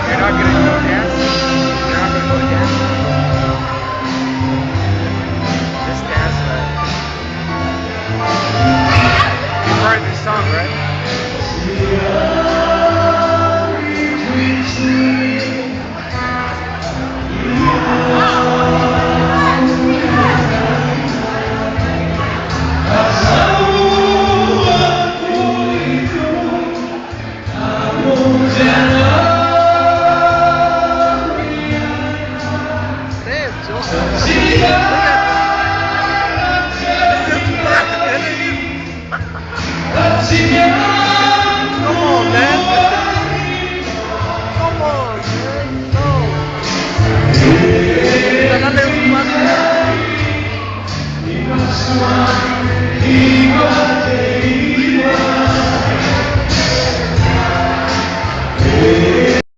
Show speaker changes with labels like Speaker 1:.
Speaker 1: You're not gonna go dance? You're not gonna go dance? This dance, you've heard this song, right? Come on, man. Come on, man. No.